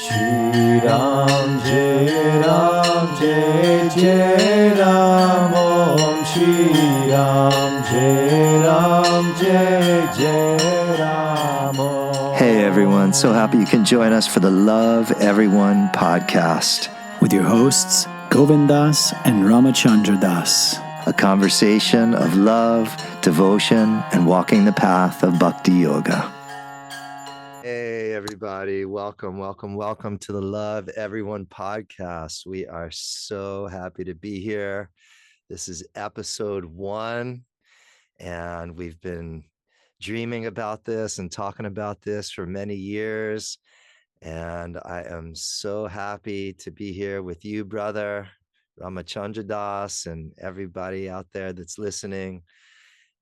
Shri Ram Jai Ram Jai Jai Ram Om Shri Ram Jai Ram Jai Jai Ram Om. Hey everyone, so happy you can join us for the Love Everyone podcast. With your hosts, Govind Das and Rama Chandra Das. A conversation of love, devotion, and walking the path of Bhakti Yoga. Hey everybody, welcome to the Love Everyone podcast. We are so happy to be here. This is episode 1, and we've been dreaming about this and talking about this for many years. And I am so happy to be here with you, brother Rama Chandra Das, and everybody out there that's listening.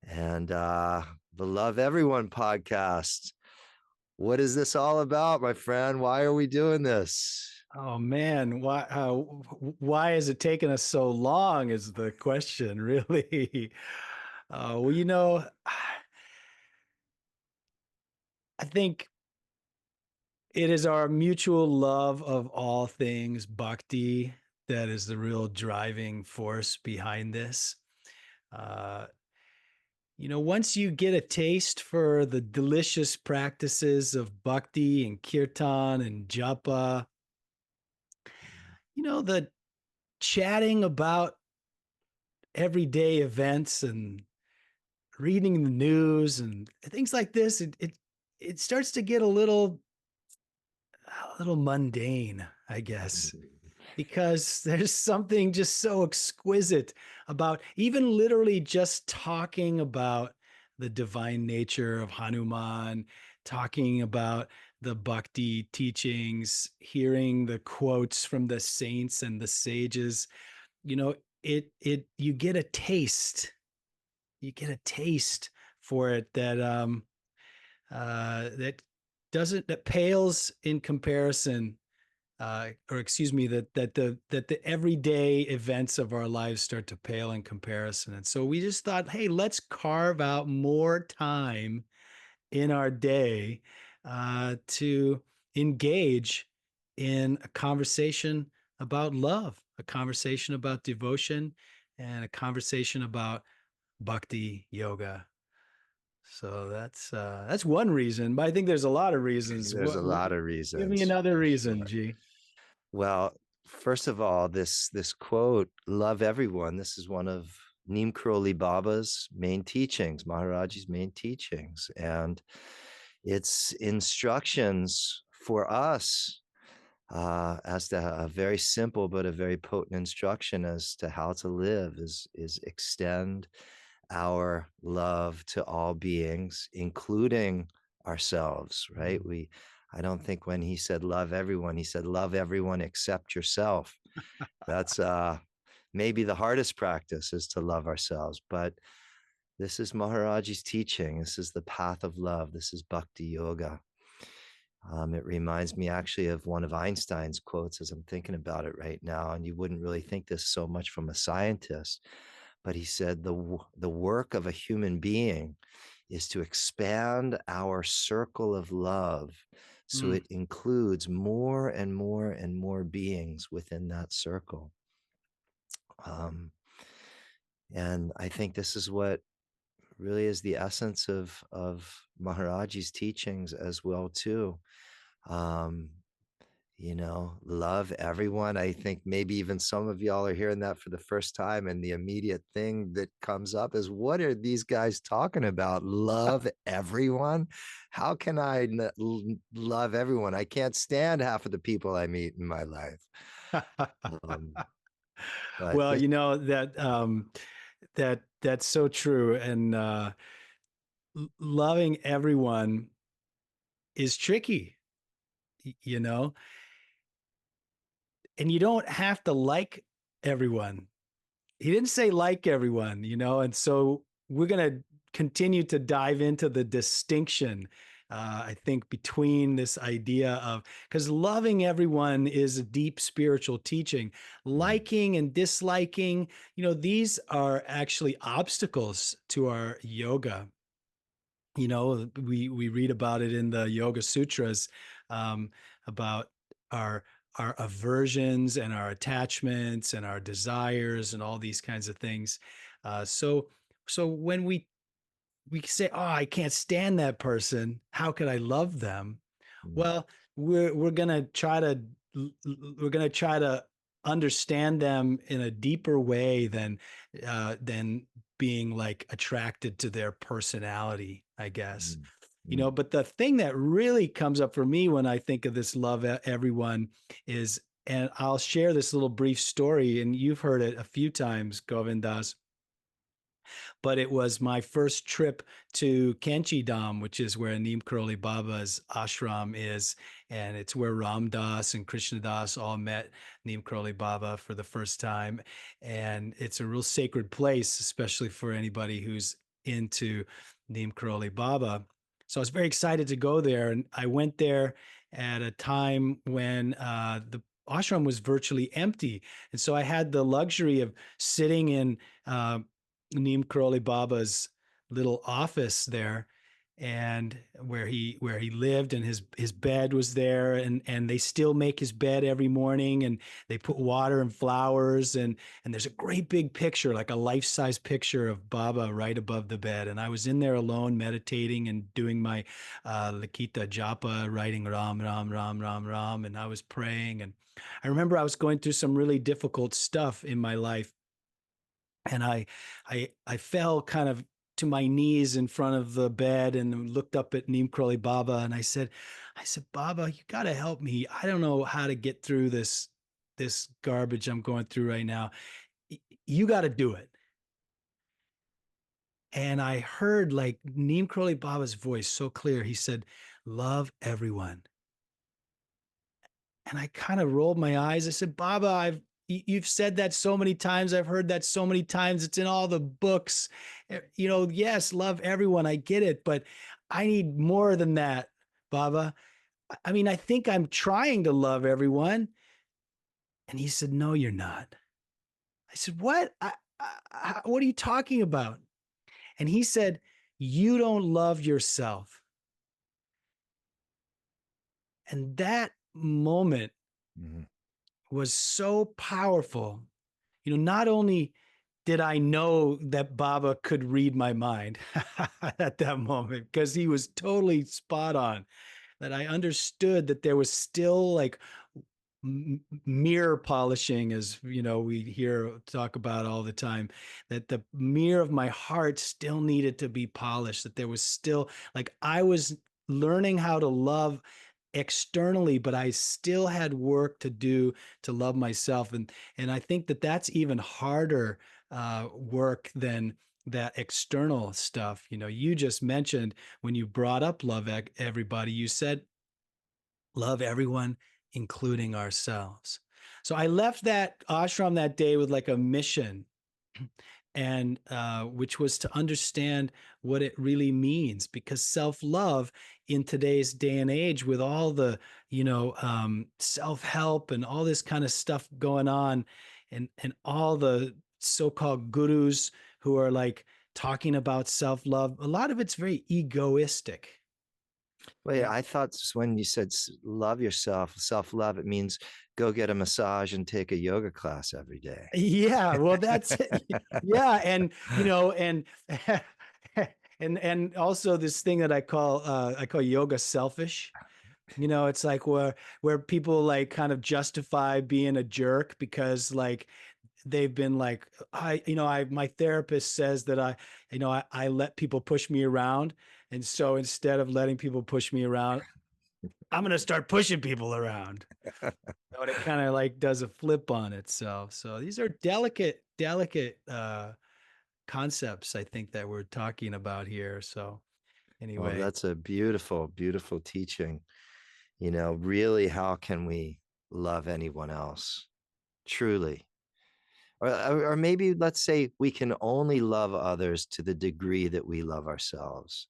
And the Love Everyone podcast. What is this all about, my friend? Why are we doing this? Oh man, why has it taken us so long is the question, really. Well, I think it is our mutual love of all things bhakti that is the real driving force behind this. Once you get a taste for the delicious practices of bhakti and kirtan and japa, the chatting about everyday events and reading the news and things like this, it starts to get a little mundane, I guess, because there's something just so exquisite about even literally just talking about the divine nature of Hanuman, talking about the bhakti teachings, hearing the quotes from the saints and the sages. You get a taste. You get a taste for it that that pales in comparison, that the everyday events of our lives start to pale in comparison. And so we just thought, hey, let's carve out more time in our day to engage in a conversation about love, a conversation about devotion, and a conversation about Bhakti Yoga. So that's one reason, but I think there's a lot of reasons. There's a lot of reasons. Give me another reason, G. Well, first of all, this quote, "Love everyone." This is one of Neem Karoli Baba's main teachings, Maharaji's main teachings, and it's instructions for us as to a very simple but a very potent instruction as to how to live is extend our love to all beings, including ourselves, right? I don't think when he said love everyone, he said love everyone except yourself. That's maybe the hardest practice, is to love ourselves. But this is Maharaji's teaching. This is the path of love. This is Bhakti Yoga. It reminds me actually of one of Einstein's quotes as I'm thinking about it right now. And you wouldn't really think this so much from a scientist, but he said the work of a human being is to expand our circle of love so it includes more and more and more beings within that circle. And I think this is what really is the essence of Maharaji's teachings as well too. Love everyone. I think maybe even some of y'all are hearing that for the first time, and the immediate thing that comes up is, what are these guys talking about? Love everyone? How can I love everyone? I can't stand half of the people I meet in my life. Well, that's so true. And loving everyone is tricky, and you don't have to like everyone. He didn't say like everyone, and so we're going to continue to dive into the distinction, I think, between this idea of, because loving everyone is a deep spiritual teaching. Liking and disliking, these are actually obstacles to our yoga. We read about it in the Yoga Sutras, about our our aversions and our attachments and our desires and all these kinds of things. So when we say, "Oh, I can't stand that person. How could I love them?" Mm, Well, we're gonna try to we're gonna try to understand them in a deeper way than being like attracted to their personality, I guess. mm, mm. But the thing that really comes up for me when I think of this love everyone is, and I'll share this little brief story, and you've heard it a few times, Govindas, but it was my first trip to Kenchi Dham, which is where Neem Karoli Baba's ashram is. And it's where Ram Das and Krishna Das all met Neem Karoli Baba for the first time. And it's a real sacred place, especially for anybody who's into Neem Karoli Baba. So I was very excited to go there. And I went there at a time when the ashram was virtually empty. And so I had the luxury of sitting in Neem Karoli Baba's little office there, and where he lived, and his bed was there, and they still make his bed every morning, and they put water and flowers, and there's a great big picture, like a life-size picture of Baba right above the bed. And I was in there alone meditating and doing my Lakita Japa, writing Ram Ram Ram Ram Ram, and I was praying. And I remember I was going through some really difficult stuff in my life, and I fell kind of to my knees in front of the bed and looked up at Neem Karoli Baba, and I said, Baba, you got to help me. I don't know how to get through this garbage I'm going through right now. You got to do it. And I heard like Neem Karoli Baba's voice so clear. He said, love everyone. And I kind of rolled my eyes. I said, Baba, you've said that so many times. I've heard that so many times. It's in all the books. Yes, love everyone. I get it, but I need more than that, Baba. I mean, I think I'm trying to love everyone. And he said, no, you're not. I said, what? What are you talking about? And he said, you don't love yourself. And that moment Mhm. was so powerful. Not only did I know that Baba could read my mind at that moment, because he was totally spot on, that I understood that there was still like mirror polishing, as we hear talk about all the time, that the mirror of my heart still needed to be polished, that there was still, like, I was learning how to love externally, but I still had work to do to love myself. And I think that that's even harder work than that external stuff. You just mentioned, when you brought up love everybody, you said love everyone, including ourselves. So I left that ashram that day with like a mission, and which was to understand what it really means, because self-love in today's day and age, with all the self-help and all this kind of stuff going on, and all the so-called gurus who are like talking about self-love, a lot of it's very egoistic. Wait, I thought when you said love yourself, self-love, it means go get a massage and take a yoga class every day. Yeah, well, that's it. Yeah, and and and also this thing that I call yoga selfish. It's like where people like kind of justify being a jerk because like they've been like, my therapist says that I let people push me around, and so instead of letting people push me around, I'm gonna start pushing people around. And it kind of like does a flip on itself. So these are delicate concepts, I think, that we're talking about here. So Well, anyway, that's a beautiful, beautiful teaching. Really, how can we love anyone else? Truly. Or maybe let's say we can only love others to the degree that we love ourselves.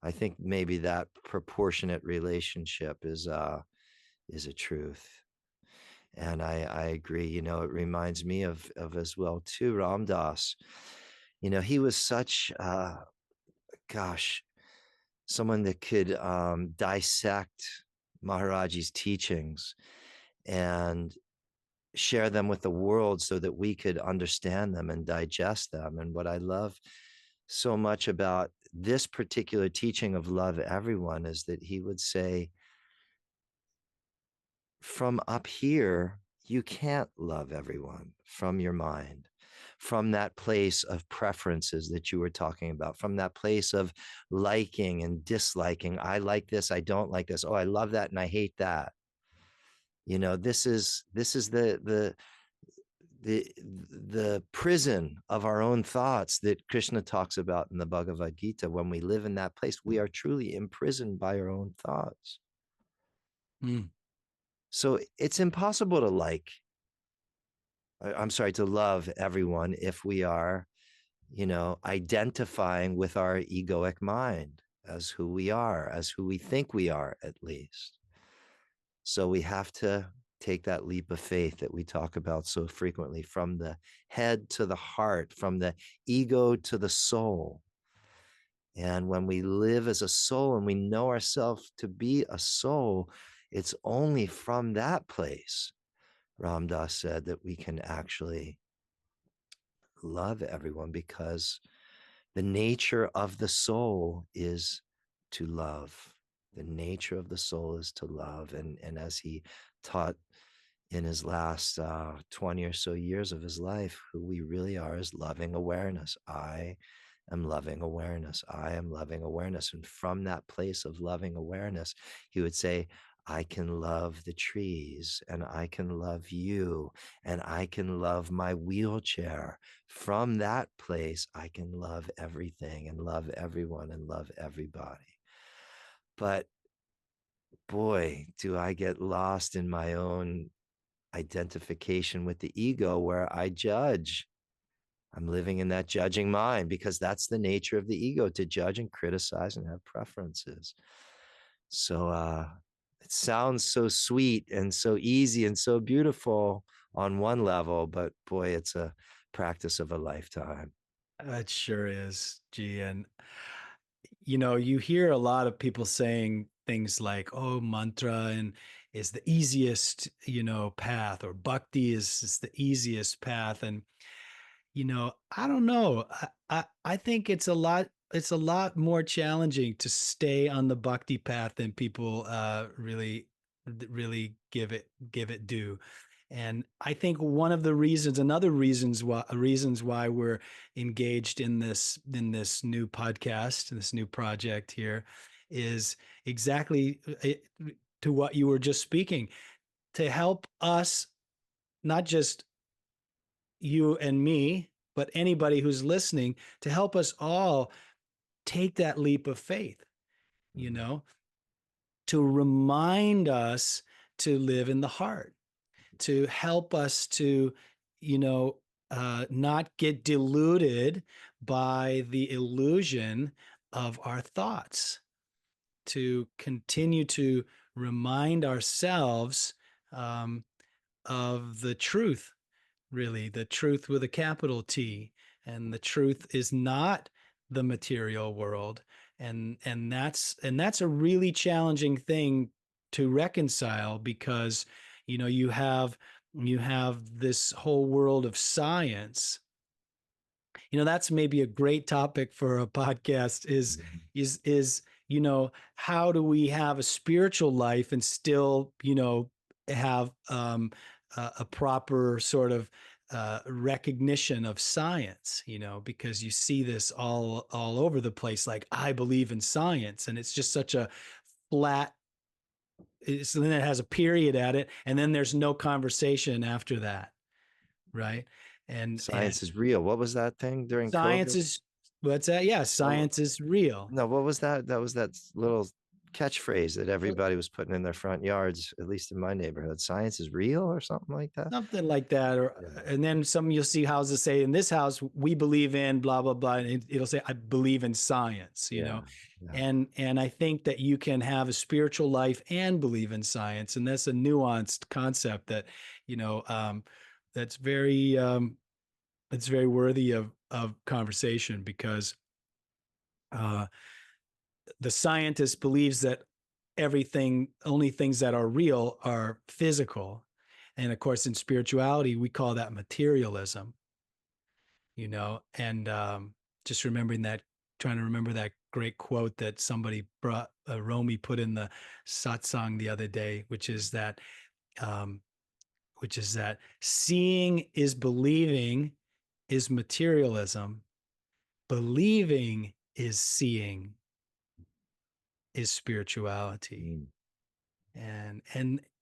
I think maybe that proportionate relationship is a truth. And I agree. It reminds me of as well too, Ram Dass. He was such gosh, someone that could dissect Maharaji's teachings and share them with the world so that we could understand them and digest them. And what I love so much about this particular teaching of love everyone is that he would say, from up here, you can't love everyone from your mind, from that place of preferences that you were talking about, from that place of liking and disliking. I like this, I don't like this. Oh, I love that and I hate that. You know, this is the prison of our own thoughts that Krishna talks about in the Bhagavad Gita. When we live in that place, we are truly imprisoned by our own thoughts. Mm. So it's impossible to to love everyone if we are, identifying with our egoic mind as who we are, as who we think we are, at least. So we have to take that leap of faith that we talk about so frequently, from the head to the heart, from the ego to the soul. And when we live as a soul and we know ourselves to be a soul, it's only from that place, Ram Dass said, that we can actually love everyone, because the nature of the soul is to love. The nature of the soul is to love. And as he taught in his last 20 or so years of his life, who we really are is loving awareness. I am loving awareness. I am loving awareness. And from that place of loving awareness, he would say, I can love the trees, and I can love you, and I can love my wheelchair. From that place, I can love everything and love everyone and love everybody. But boy, do I get lost in my own identification with the ego, where I judge. I'm living in that judging mind, because that's the nature of the ego, to judge and criticize and have preferences. So it sounds so sweet and so easy and so beautiful on one level, but boy, it's a practice of a lifetime. It sure is, G. And you hear a lot of people saying things like, "Oh, mantra and is the easiest, path," or "Bhakti is the easiest path." And I don't know. I think it's a lot. It's a lot more challenging to stay on the bhakti path than people really give it due. And I think one of the reasons why we're engaged in this new podcast, this new project here, is exactly to what you were just speaking, to help us, not just you and me, but anybody who's listening, to help us all take that leap of faith, you know, to remind us to live in the heart, to help us to, not get deluded by the illusion of our thoughts, to continue to remind ourselves of the truth, really, the truth with a capital T. And the truth is not the material world. And that's a really challenging thing to reconcile, because you have this whole world of science. That's maybe a great topic for a podcast, is how do we have a spiritual life and still have a proper sort of recognition of science, because you see this all over the place, like, I believe in science, and it's just such a flat, so then it has a period at it, and then there's no conversation after that, right? And Science is real. What was that thing during science COVID? is, what's that? Yeah, What, science is real. no, what was that? That was that little catchphrase that everybody was putting in their front yards, at least in my neighborhood. Science is real, or something like that. Something like that. Or Yeah. and then some, you'll see houses say, in this house we believe in blah blah blah, and it'll say, I believe in science, Yeah. Yeah. and I think that you can have a spiritual life and believe in science, and that's a nuanced concept that that's very worthy of conversation, because the scientist believes that only things that are real are physical. And of course, in spirituality, we call that materialism, and just trying to remember that great quote that somebody brought, Romy put in the satsang the other day, um, which is that seeing is believing is materialism. Believing is seeing is spirituality. Mm.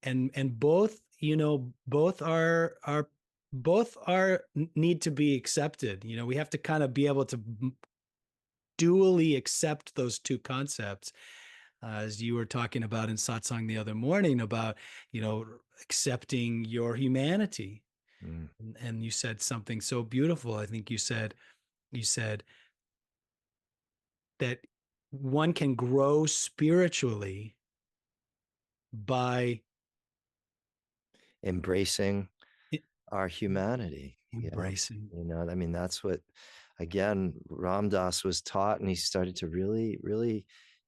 And both, both are need to be accepted. We have to kind of be able to dually accept those two concepts, as you were talking about in satsang the other morning about accepting your humanity. Mm. And you said something so beautiful. I think you said that one can grow spiritually by Embracing our humanity. embracing. I mean, that's what, again, Ram Dass was taught, and he started to really, really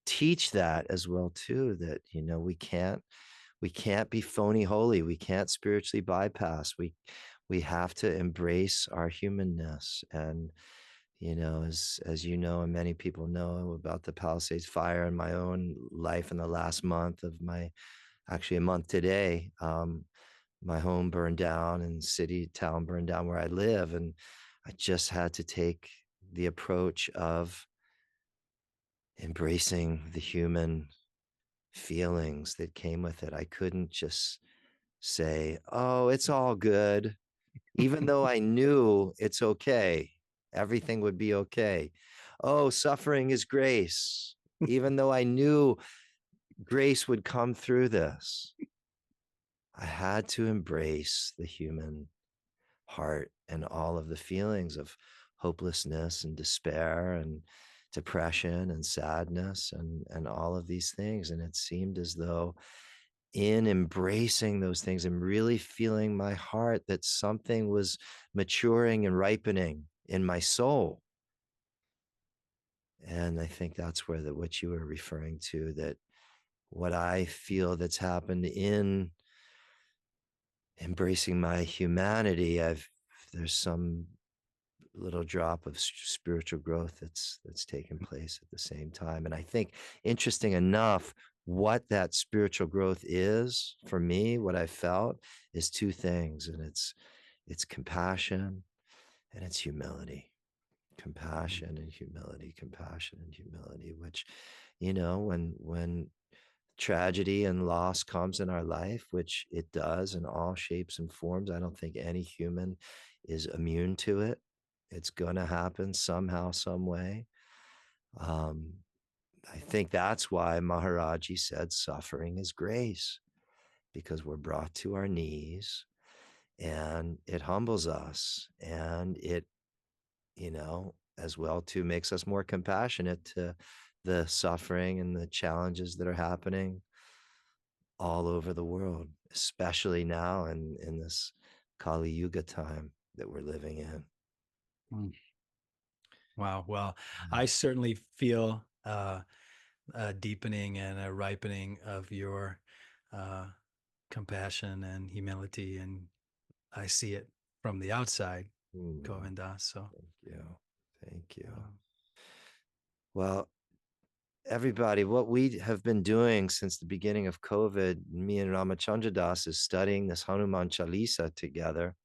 teach that as well too, that, we can't be phony holy. We can't spiritually bypass. We have to embrace our humanness. And, as you know, and many people know about the Palisades fire in my own life in the last month of actually a month today, my home burned down and town burned down where I live. And I just had to take the approach of embracing the human feelings that came with it. I couldn't just say, oh, it's all good, even though I knew it's okay. Everything would be okay. Oh, suffering is grace, even though I knew grace would come through this. I had to embrace the human heart and all of the feelings of hopelessness and despair and depression and sadness and all of these things. And it seemed as though in embracing those things and really feeling my heart that something was maturing and ripening in my soul. And I think that's where what you were referring to, that what I feel that's happened in embracing my humanity, there's some little drop of spiritual growth that's taken place at the same time. And I think, interesting enough, what that spiritual growth is for me, what I felt, is two things, and it's compassion and it's humility. Compassion and humility, compassion and humility, which, when tragedy and loss comes in our life, which it does in all shapes and forms, I don't think any human is immune to it. It's going to happen somehow, some way. I think that's why Maharaji said suffering is grace, because we're brought to our knees and it humbles us, and it, as well too, makes us more compassionate to the suffering and the challenges that are happening all over the world, especially now in this Kali Yuga time that we're living in. Wow. Well, I certainly feel a deepening and a ripening of your compassion and humility, and I see it from the outside, Govinda. So Thank you. Well, everybody, what we have been doing since the beginning of COVID, me and Rama Chandra Das, is studying this Hanuman Chalisa together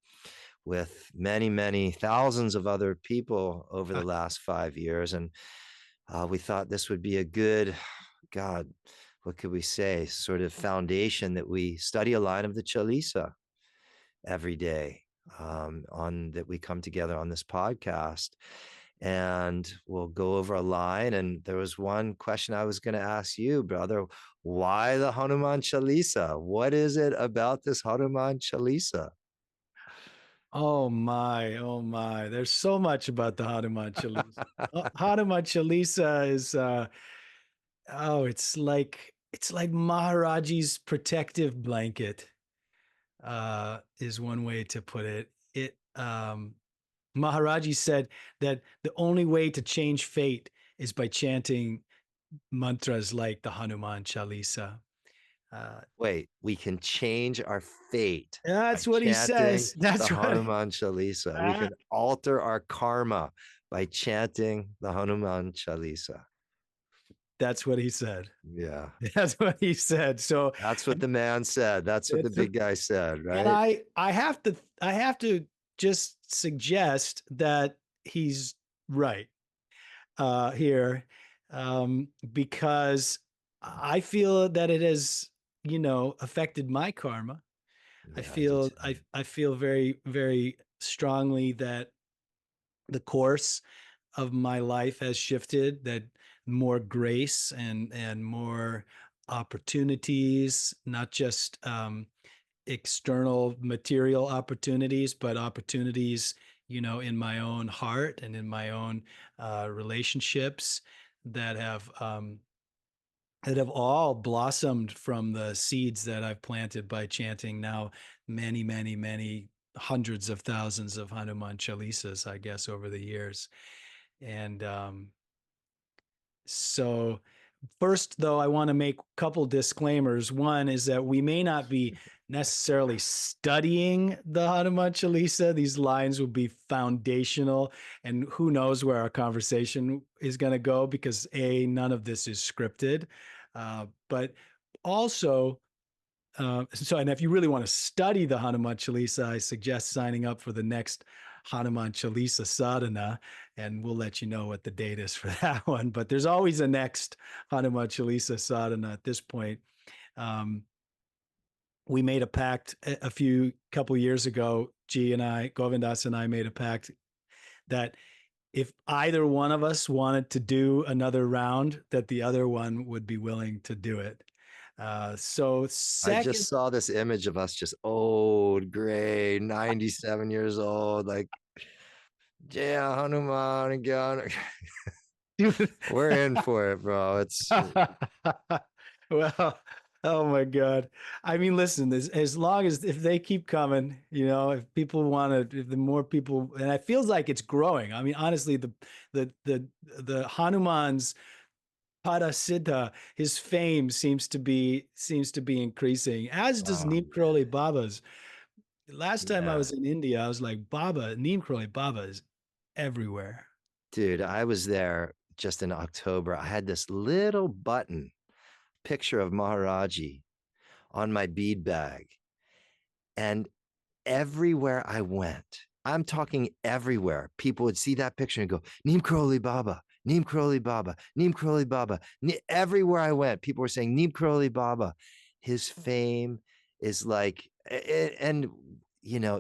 with many, many thousands of other people over the last 5 years. And we thought this would be a good, God, what could we say, sort of foundation, that we study a line of the Chalisa every day, that we come together on this podcast. And we'll go over a line. And there was one question I was going to ask you, brother. Why the Hanuman Chalisa? What is it about this Hanuman Chalisa? Oh my. There's so much about the Hanuman Chalisa. Hanuman Chalisa is it's like Maharaji's protective blanket, is one way to put it. Maharaji said that the only way to change fate is by chanting mantras like the Hanuman Chalisa. Uh, Wait, we can change our fate by that's what he chanting says. the That's what. Hanuman Chalisa. We Uh, can alter our karma by chanting the Hanuman Chalisa. that's what he said. Yeah. That's what he said. So, That's what the man said. That's what the it's a, big guy said, and right? I have to just suggest that he's right here, because I feel that it has, affected my karma. I Yeah, I do feel too. I feel very, very strongly that the course of my life has shifted, that more grace and more opportunities, not just external material opportunities, but opportunities, in my own heart and in my own relationships that have all blossomed from the seeds that I've planted by chanting now many, many, many hundreds of thousands of Hanuman Chalisas, I guess, over the years. And so first, though, I want to make a couple disclaimers. One is that we may not be necessarily studying the Hanuman Chalisa. These lines will be foundational, and who knows where our conversation is going to go, because none of this is scripted. But also, and if you really want to study the Hanuman Chalisa, I suggest signing up for the next Hanuman Chalisa sadhana, and we'll let you know what the date is for that one. But there's always a next Hanuman Chalisa sadhana at this point. Um, we made a pact a couple years ago. Govindas and I made a pact that if either one of us wanted to do another round, that the other one would be willing to do it. So I second, just saw this image of us just old, gray, 97 years old, like, yeah, Hanuman again. We're in for it, bro. It's well, oh my God. I mean, listen, as long as if they keep coming, if people want to, if the more people, and it feels like it's growing. I mean, honestly, the Hanuman's Siddha, his fame seems to be increasing, as does oh Neem Karoli man. Baba's. Last time I Yeah. was in India, I was like, Neem Karoli Baba is everywhere. Dude, I was there just in October. I had this little button picture of Maharaji on my bead bag. And everywhere I went, I'm talking everywhere, people would see that picture and go, Neem Karoli Baba, Neem Karoli Baba, Neem Karoli Baba. Everywhere I went, people were saying Neem Karoli Baba. His fame is like, and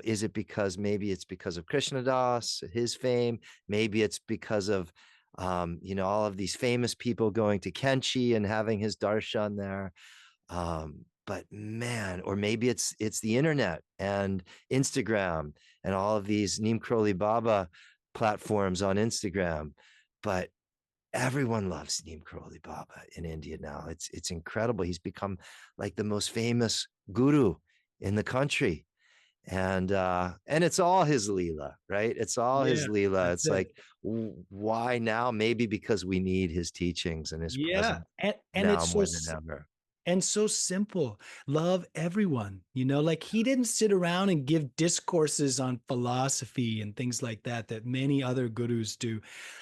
is it because maybe it's because of Krishna Das, his fame? Maybe it's because of, all of these famous people going to Kenchi and having his darshan there. But man, or maybe it's the internet and Instagram and all of these Neem Karoli Baba platforms on Instagram. But everyone loves Neem Karoli Baba in India now. It's incredible. He's become like the most famous guru in the country. And it's all his Leela, right? It's all his Yeah, Leela. that's It's it. like, why now? Maybe because we need his teachings and his Yeah, presence and now it's more than ever. so simple. Love everyone. Like he didn't sit around and give discourses on philosophy and things like that many other gurus do.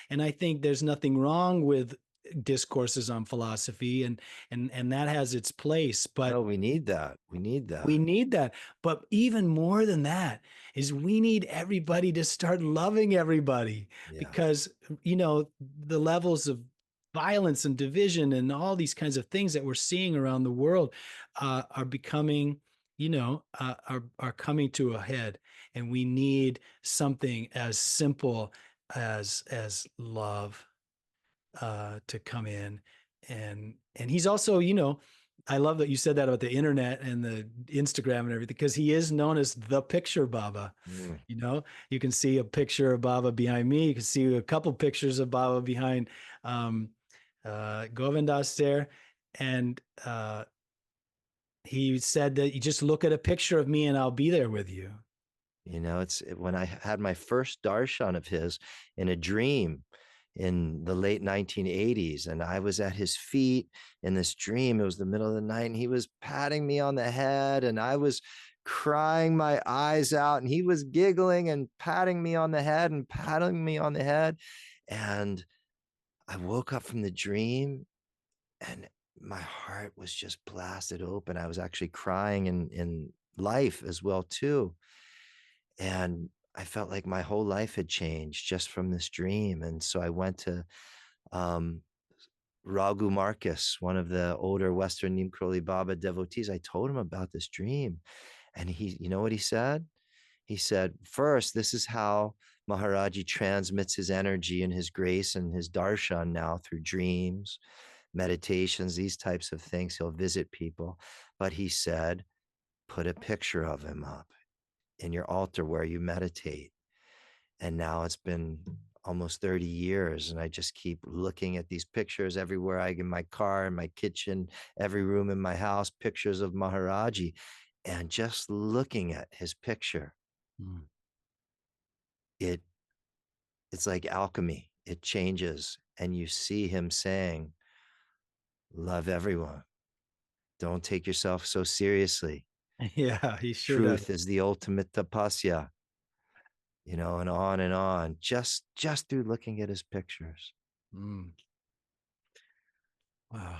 And I think there's nothing wrong with discourses on philosophy, and that has its place, but No, we need that. We need we that. need that. But even more than that is we need everybody to start loving everybody, Yeah. because, the levels of violence and division and all these kinds of things that we're seeing around the world are becoming, are coming to a head. And we need something as simple as love to come in. And he's also, I love that you said that about the internet and the Instagram and everything, because he is known as the picture Baba. Mm. You can see a picture of Baba behind me. You can see a couple pictures of Baba behind um, Govindas there. And he said that you just look at a picture of me and I'll be there with you. It's when I had my first darshan of his in a dream. in the late 1980s. And I was at his feet in this dream. It was the middle of the night, and he was patting me on the head, and I was crying my eyes out, and he was giggling and patting me on the head and patting me on the head. And I woke up from the dream, and my heart was just blasted open. I was actually crying in life as well too. And I felt like my whole life had changed just from this dream. And so I went to um, Raghu Marcus, one of the older Western Neem Karoli Baba devotees. I told him about this dream. And he, you know what he said? He said, first, this is how Maharaji transmits his energy and his grace and his darshan now through dreams, meditations, these types of things. He'll visit people. But he said, put a picture of him up in your altar where you meditate. And now it's been almost 30 years, and I just keep looking at these pictures everywhere I get, in my car, in my kitchen, every room in my house, pictures of Maharaji. And just looking at his picture, it's like alchemy. It changes, and you see him saying, love everyone. Don't take yourself so seriously. Yeah, he sure Truth does. is the ultimate tapasya, and on, just through looking at his pictures. Wow.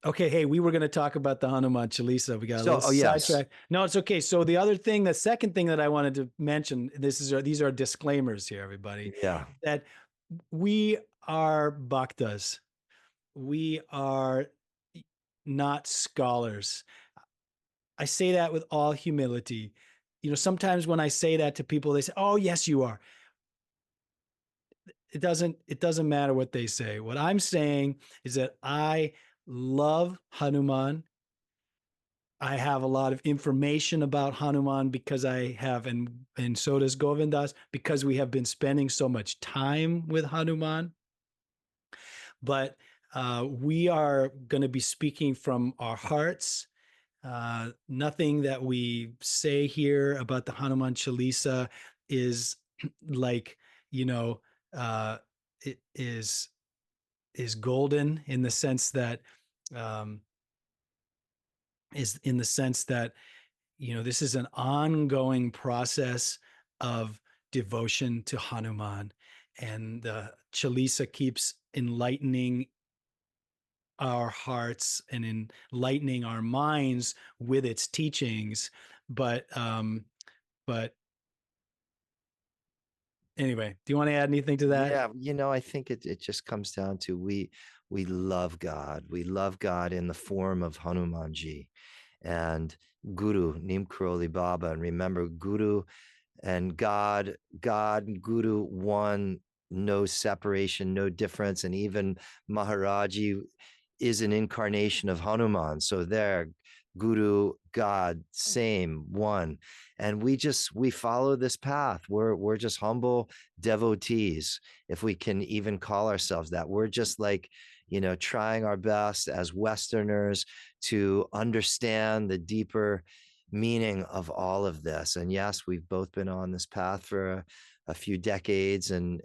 Okay, hey, we were going to talk about the Hanuman Chalisa. We got a little Yes. sidetracked. No, it's okay. So the second thing that I wanted to mention, these are disclaimers here, everybody, Yeah. that we are bhaktas. We are not scholars. I say that with all humility. Sometimes when I say that to people, they say, "Oh, yes, you are." It doesn't matter what they say. What I'm saying is that I love Hanuman. I have a lot of information about Hanuman because I have, and so does Govindas, because we have been spending so much time with Hanuman. But we are going to be speaking from our hearts. Nothing that we say here about the Hanuman Chalisa is like, it is golden in the sense that um, this is an ongoing process of devotion to Hanuman, and the Chalisa keeps enlightening our hearts and enlightening our minds with its teachings. But anyway, do you want to add anything to that? Yeah, I think it just comes down to we love God. We love God in the form of Hanumanji and Guru, Neem Karoli Baba. And remember, Guru and God and Guru, one, no separation, no difference. And even Maharaji is an incarnation of Hanuman. So there, Guru, God, same, one. And we follow this path. We're just humble devotees, if we can even call ourselves that. We're just like, trying our best as Westerners to understand the deeper meaning of all of this. And yes, we've both been on this path for a few decades, and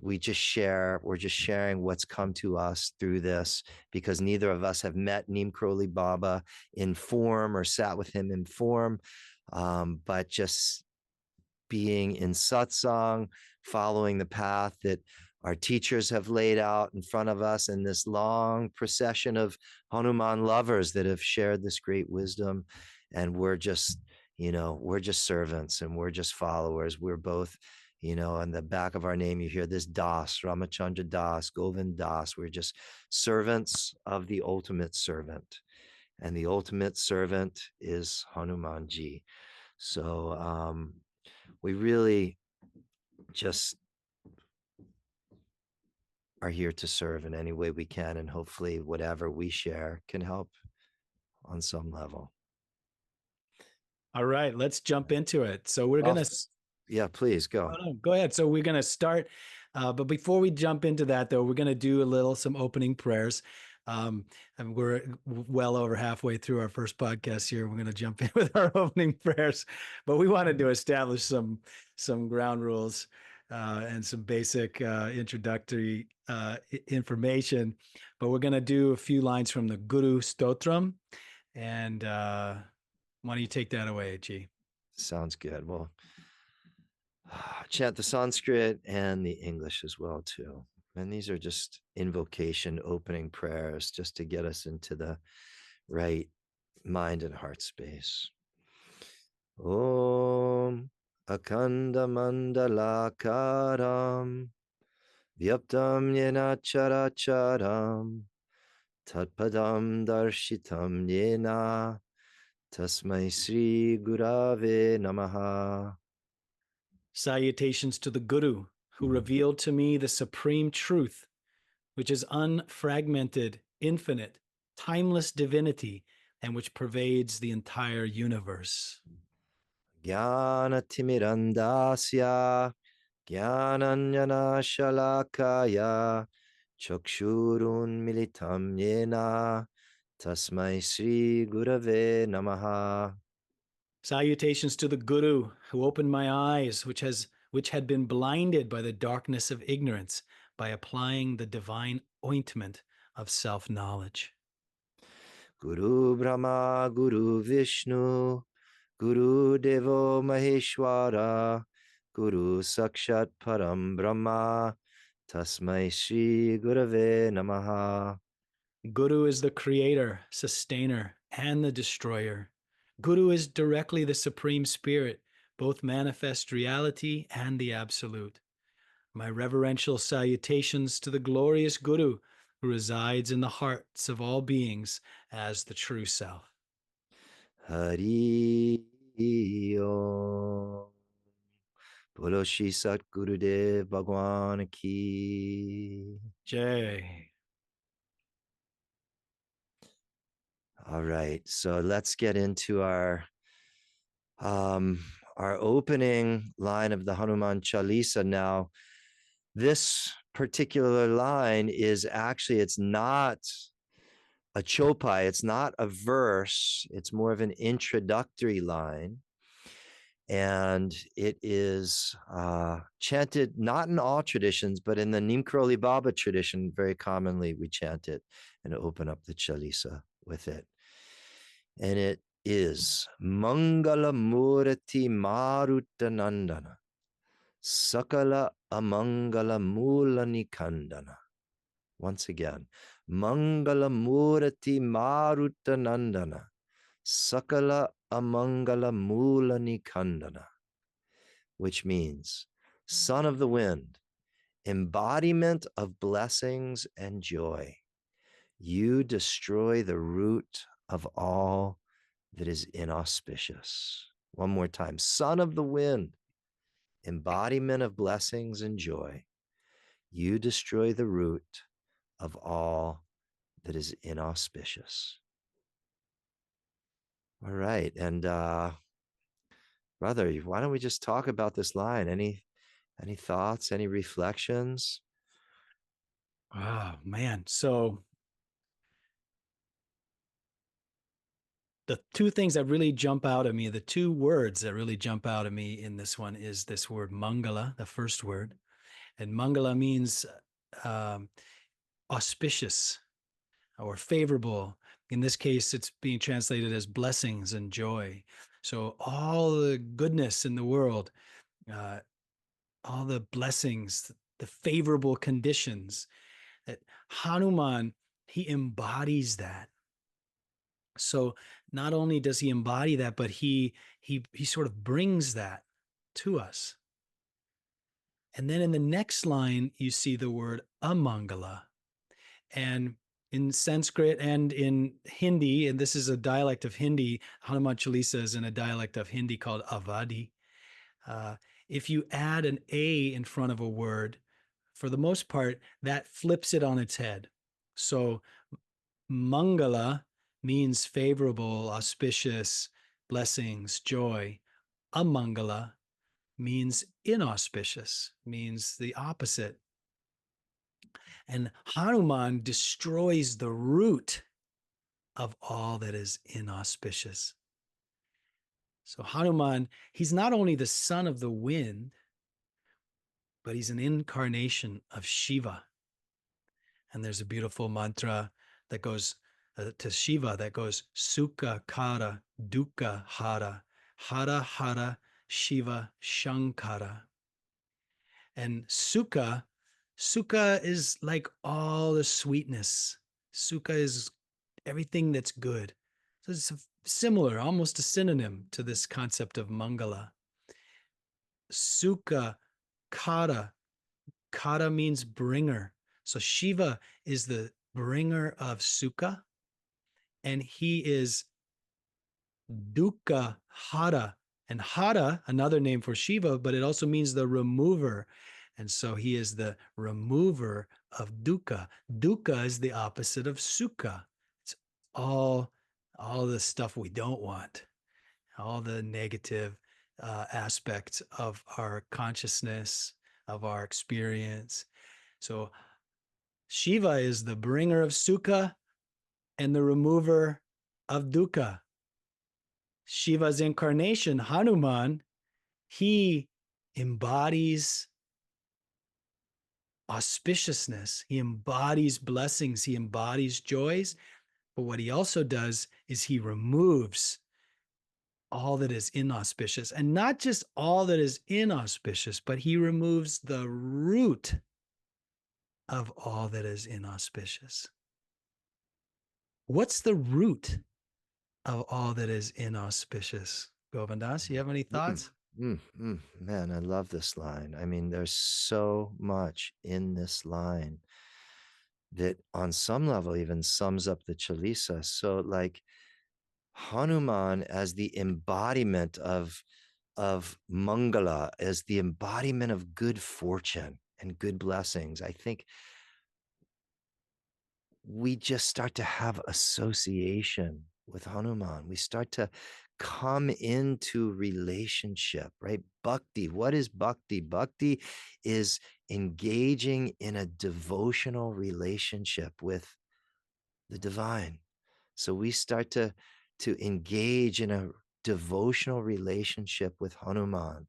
we're just sharing what's come to us through this, because neither of us have met Neem Karoli Baba in form or sat with him in form, but just being in satsang, following the path that our teachers have laid out in front of us, in this long procession of Hanuman lovers that have shared this great wisdom. And we're just servants, and we're just followers. We're both, on the back of our name, you hear this Das, Rama Chandra Das, Govind Das. We're just servants of the ultimate servant. And the ultimate servant is Hanumanji. So we really just are here to serve in any way we can. And hopefully whatever we share can help on some level. All right, let's jump into it. So we're going to... Yeah, please go. Oh, no, go ahead. So we're going to start. But before we jump into that, though, we're going to do some opening prayers. And we're well over halfway through our first podcast here. We're going to jump in with our opening prayers, but we wanted to establish some ground rules. and some basic introductory information. But we're going to do a few lines from the Guru Stotram. And why don't you take that away, G? Sounds good. Well, chant the Sanskrit and the English as well, too. And these are just invocation opening prayers just to get us into the right mind and heart space. Om Akanda Mandalakaram Vyaptam Yena Characharam Tatpadam Darshitam Yena Tasmai Sri Gurave Namaha. Salutations to the Guru, who revealed to me the supreme truth, which is unfragmented, infinite, timeless divinity, and which pervades the entire universe. Jnana Timirandasya Jnananyana Shalakaya Chakshurun Militam Yena Tasmai Sri Gurave Namaha. Salutations to the Guru, who opened my eyes, which had been blinded by the darkness of ignorance, by applying the divine ointment of self-knowledge. Guru Brahma Guru Vishnu Guru Devo Maheshwara Guru Sakshat Param Brahma Tasmai Sri Gurave Namaha. Guru is the creator, sustainer, and the destroyer. Guru is directly the Supreme Spirit, both manifest reality and the Absolute. My reverential salutations to the glorious Guru, who resides in the hearts of all beings as the true self. Hari Om. Bolo Shri Sat Gurudev Bhagwan Ki. Jai. All right, so let's get into our opening line of the Hanuman Chalisa. Now, this particular line is actually, it's not a chopai, it's not a verse, it's more of an introductory line. And it is chanted not in all traditions, but in the Neem Karoli Baba tradition, very commonly we chant it and open up the Chalisa with it. And it is Mangala Murati Marutanandana Sakala Amangala Mulani Kandana. Once again, Mangala Murati Marutanandana Sakala Amangala Mulani Kandana, which means Son of the Wind, embodiment of blessings and joy. You destroy the root of all that is inauspicious. One more time. Son of the Wind, embodiment of blessings and joy. You destroy the root of all that is inauspicious. All right. And brother, why don't we just talk about this line? Any thoughts, any reflections? Oh, man. So the two things that really jump out at me, the two words that really jump out at me in this one is this word Mangala, the first word. And Mangala means auspicious or favorable. In this case, it's being translated as blessings and joy. So all the goodness in the world, all the blessings, the favorable conditions, that Hanuman, he embodies that. So not only does he embody that, but he sort of brings that to us. And then in the next line, you see the word amangala. And in Sanskrit and in Hindi, and this is a dialect of Hindi, Hanuman Chalisa is in a dialect of Hindi called Avadi. If you add an A in front of a word, for the most part, that flips it on its head. So Mangala means favorable, auspicious, blessings, joy. Amangala means inauspicious, means the opposite. And Hanuman destroys the root of all that is inauspicious. So Hanuman, he's not only the son of the wind, but he's an incarnation of Shiva. And there's a beautiful mantra that goes to Shiva that goes Sukha Kara Dukkha Hara Hara Hara Shiva Shankara. And Sukha is like all the sweetness. Sukha is everything that's good. So it's similar, almost a synonym to this concept of Mangala. Sukha Kara. Kara means bringer. So Shiva is the bringer of Sukha, and he is Dukkha Hara. And Hara, another name for Shiva, but it also means the remover. And so he is the remover of dukkha. Dukkha is the opposite of sukha. It's all the stuff we don't want, all the negative aspects of our consciousness, of our experience. So Shiva is the bringer of sukha and the remover of dukkha. Shiva's incarnation, Hanuman, he embodies auspiciousness. He embodies blessings. He embodies joys. But what he also does is he removes all that is inauspicious. And not just all that is inauspicious, but he removes the root of all that is inauspicious. What's the root of all that is inauspicious? Govindas, you have any thoughts? Man, I love this line. I mean, there's so much in this line that on some level even sums up the Chalisa. So like Hanuman as the embodiment of Mangala, as the embodiment of good fortune and good blessings. I think we just start to have association with Hanuman. We start to come into relationship, right? Bhakti. What is bhakti? Bhakti is engaging in a devotional relationship with the divine. So we start to engage in a devotional relationship with Hanuman.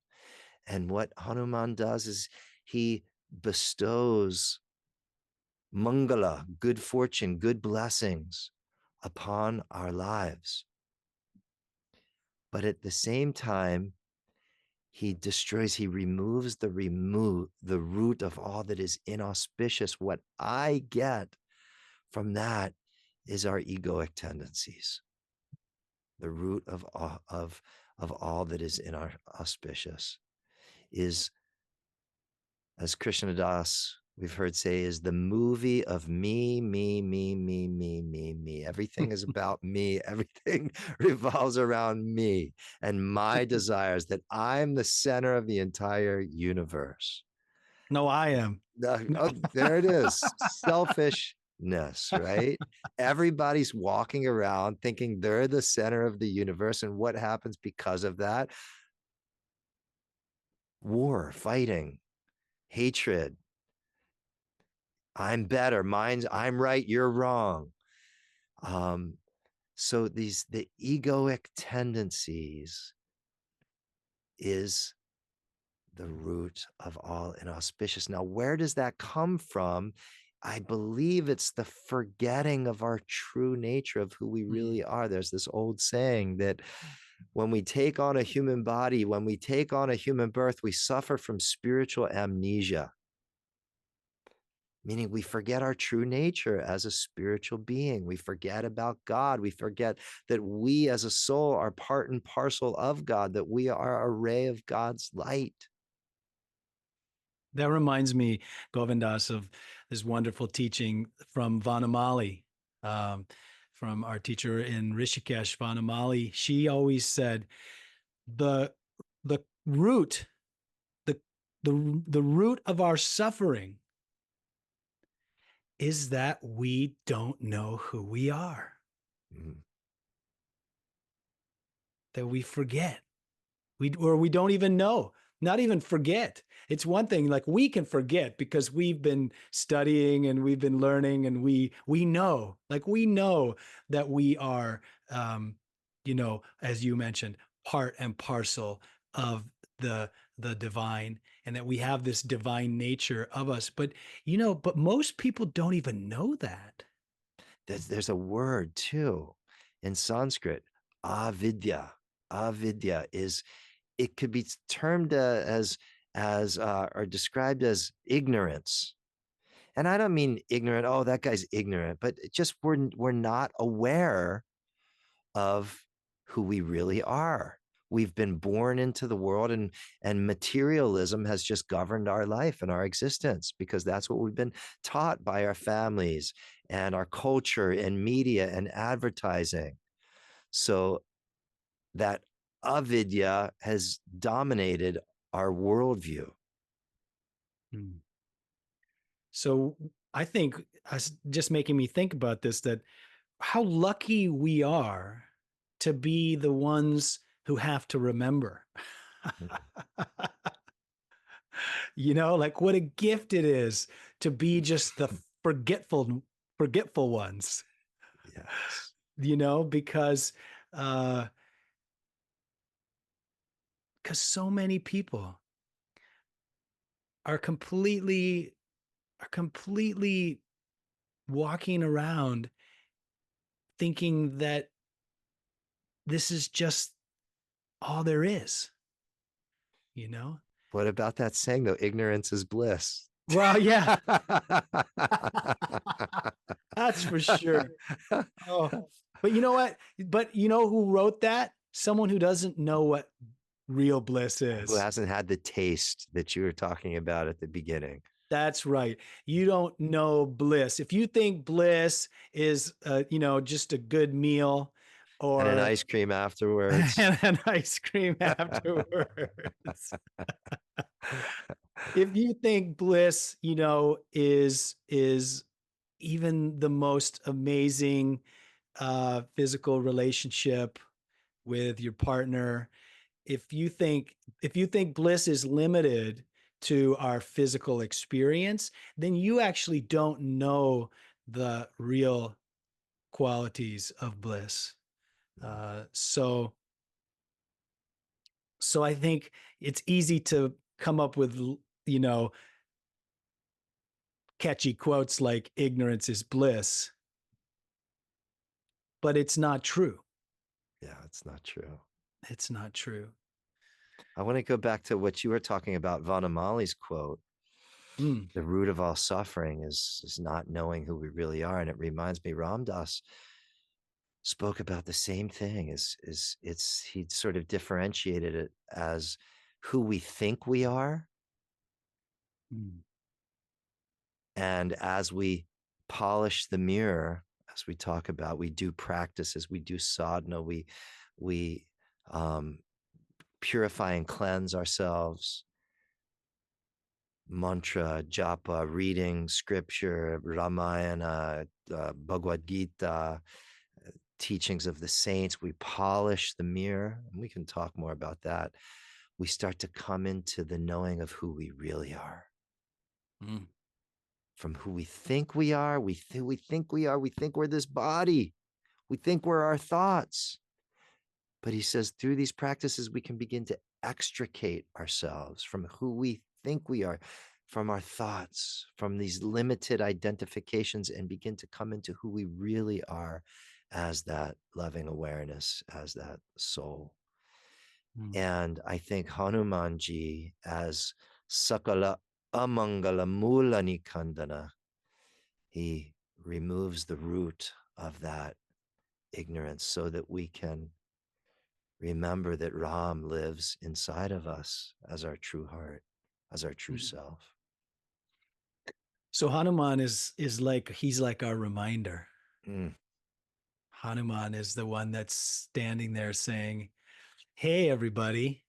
And what Hanuman does is he bestows Mangala, good fortune, good blessings upon our lives. But at the same time, he destroys, he removes the root of all that is inauspicious. What I get from that is our egoic tendencies. The root of all that is inauspicious is, as Krishna Das we've heard say, is the movie of me. Everything is about me. Everything revolves around me and my desires, that I'm the center of the entire universe. No, I am. Oh, there it is. Selfishness, right? Everybody's walking around thinking they're the center of the universe. And what happens because of that? War, fighting, hatred. I'm better. I'm right. You're wrong. So the egoic tendencies is the root of all inauspicious. Now, where does that come from? I believe it's the forgetting of our true nature of who we really are. There's this old saying that when we take on a human body, when we take on a human birth, we suffer from spiritual amnesia. Meaning we forget our true nature as a spiritual being. We forget about God. We forget that we as a soul are part and parcel of God, that we are a ray of God's light. That reminds me, Govindas, of this wonderful teaching from Vanamali, from our teacher in Rishikesh, Vanamali. She always said, the root, the root of our suffering is that we don't know who we are. Mm-hmm. That we forget. We don't even know, not even forget. It's one thing, like we can forget because we've been studying and we've been learning, and we know, like we know that we are, as you mentioned, part and parcel of the the divine and that we have this divine nature of us. But, but most people don't even know that. There's a word too in Sanskrit, avidya. Avidya is, it could be termed as or described as ignorance. And I don't mean ignorant, oh, that guy's ignorant, but just we're not aware of who we really are. We've been born into the world, and materialism has just governed our life and our existence because that's what we've been taught by our families and our culture and media and advertising. So that avidya has dominated our worldview. So I think just making me think about this, that how lucky we are to be the ones who have to remember. Like what a gift it is to be just the forgetful ones. Yes. Because so many people are completely walking around thinking that this is just all there is. What about that saying though? Ignorance is bliss. Well, yeah. That's for sure. Oh, but you know what? But you know who wrote that? Someone who doesn't know what real bliss is. Who hasn't had the taste that you were talking about at the beginning. That's right. You don't know bliss. If you think bliss is, just a good meal or and an ice cream afterwards. and an ice cream afterwards. If you think bliss, is even the most amazing physical relationship with your partner, if you think bliss is limited to our physical experience, then you actually don't know the real qualities of bliss. So I think it's easy to come up with, catchy quotes like ignorance is bliss, but it's not true. Yeah, it's not true. It's not true. I want to go back to what you were talking about, Vanamali's quote. The root of all suffering is not knowing who we really are. And it reminds me, Ram Dass spoke about the same thing. He sort of differentiated it as who we think we are. And as we polish the mirror, as we talk about, we do practices, we do sadhana, we purify and cleanse ourselves, mantra, japa, reading scripture, Ramayana, Bhagavad Gita, teachings of the saints. We polish the mirror, and we can talk more about that. We start to come into the knowing of who we really are. From who we think we are, we think we're this body. We think we're our thoughts. But he says through these practices, we can begin to extricate ourselves from who we think we are, from our thoughts, from these limited identifications, and begin to come into who we really are as that loving awareness, as that soul. And I think Hanumanji as Sakala Amangala Mula Nikandana, he removes the root of that ignorance so that we can remember that Ram lives inside of us as our true heart, as our true self. So Hanuman is like, he's like our reminder. Mm. Hanuman is the one that's standing there saying, hey, everybody,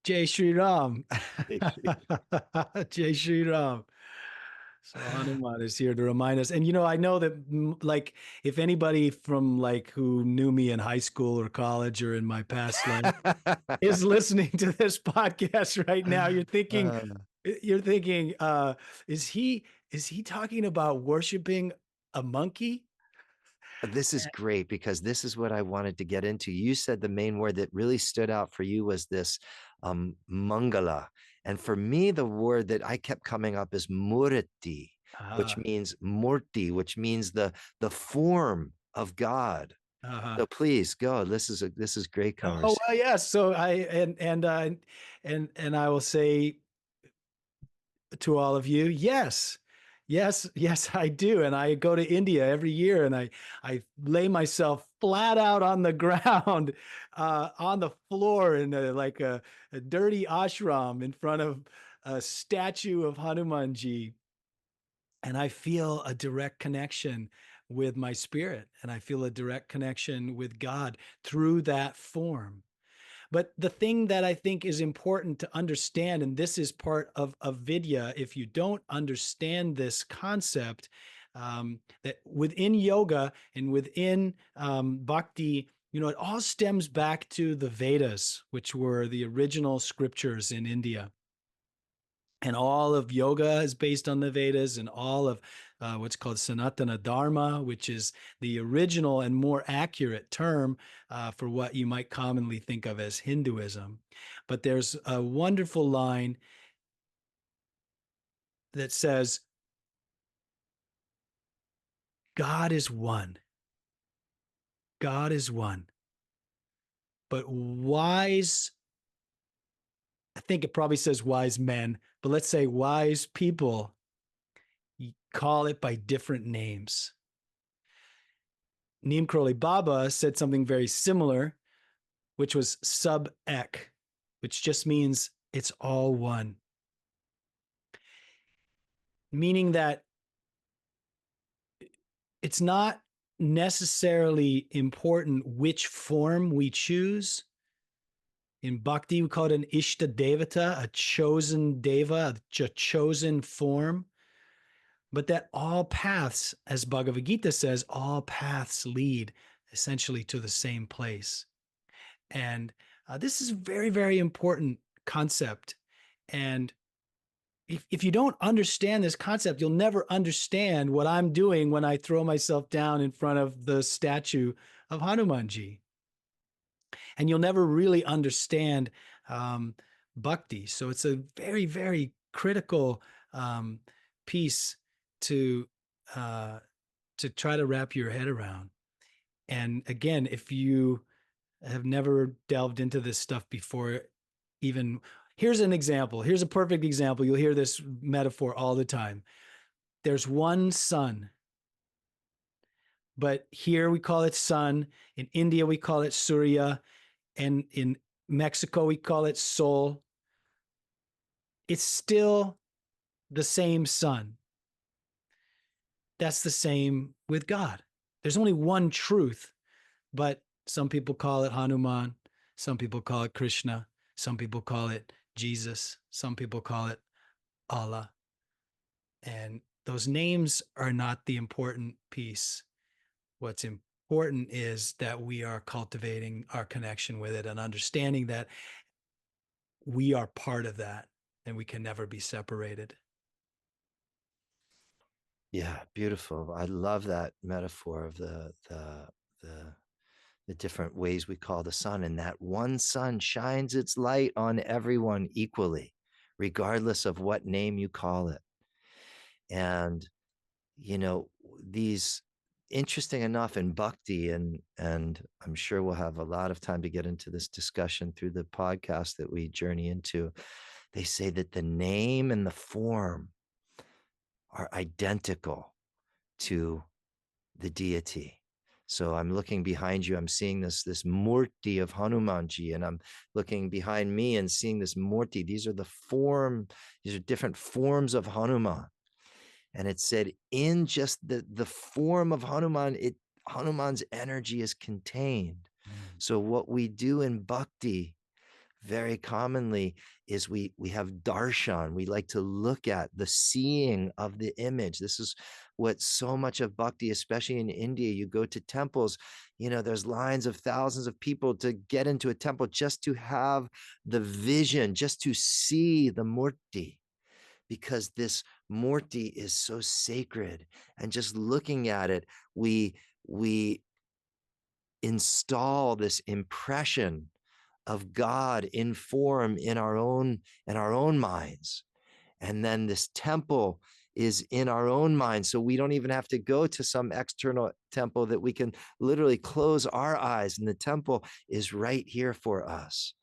Jai Shri Ram. Jai Shri Ram. So Hanuman is here to remind us. And, I know that like, if anybody from like who knew me in high school or college or in my past life is listening to this podcast right now, you're thinking, is he talking about worshiping a monkey? This is great, because this is what I wanted to get into. You said the main word that really stood out for you was this mangala. And for me, the word that I kept coming up is murti, which Ah, means murti, which means the form of God. uh-huh. So please go. This is great Oh conversation. well, yes. So and I will say to all of you, yes, yes, yes, I do. And I go to India every year, and I lay myself flat out on the ground, on the floor in like a dirty ashram in front of a statue of Hanumanji, and I feel a direct connection with my spirit, and I feel a direct connection with God through that form. But the thing that I think is important to understand, and this is part of Vidya, if you don't understand this concept, that within yoga and within bhakti, it all stems back to the Vedas, which were the original scriptures in India. And all of yoga is based on the Vedas, and all of what's called Sanatana Dharma, which is the original and more accurate term for what you might commonly think of as Hinduism. But there's a wonderful line that says, God is one. God is one. But wise, I think it probably says wise men, but let's say wise people call it by different names. Neem Karoli Baba said something very similar, which was sub ek, which just means it's all one. Meaning that it's not necessarily important which form we choose. In Bhakti, we call it an Ishta Devata, a chosen Deva, a chosen form. But that all paths, as Bhagavad Gita says, all paths lead essentially to the same place. And this is a very, very important concept. And if you don't understand this concept, you'll never understand what I'm doing when I throw myself down in front of the statue of Hanumanji. And you'll never really understand bhakti. So it's a very, very critical piece to try to wrap your head around. And again, if you have never delved into this stuff before, even here's an example. Here's a perfect example. You'll hear this metaphor all the time. There's one sun, but here we call it sun. In India, we call it Surya. And in Mexico, we call it Sol. It's still the same sun. That's the same with God. There's only one truth, but some people call it Hanuman. Some people call it Krishna. Some people call it Jesus. Some people call it Allah. And those names are not the important piece. What's important is that we are cultivating our connection with it and understanding that we are part of that and we can never be separated. Yeah, beautiful. I love that metaphor of the different ways we call the sun, and that one sun shines its light on everyone equally, regardless of what name you call it. And these, interesting enough, in bhakti, and I'm sure we'll have a lot of time to get into this discussion through the podcast that we journey into, they say that the name and the form are identical to the deity. So I'm looking behind you, I'm seeing this murti of Hanumanji, and I'm looking behind me and seeing this murti. These are different forms of Hanuman. And it said in just the form of Hanuman, Hanuman's energy is contained. So what we do in bhakti very commonly is we have darshan. We like to look at the seeing of the image. This is what so much of bhakti, especially in India, you go to temples, there's lines of thousands of people to get into a temple just to have the vision, just to see the murti, because this murti is so sacred. And just looking at it, we we install this impression of God in form in our own minds. And then this temple is in our own mind. So we don't even have to go to some external temple, that we can literally close our eyes, and the temple is right here for us,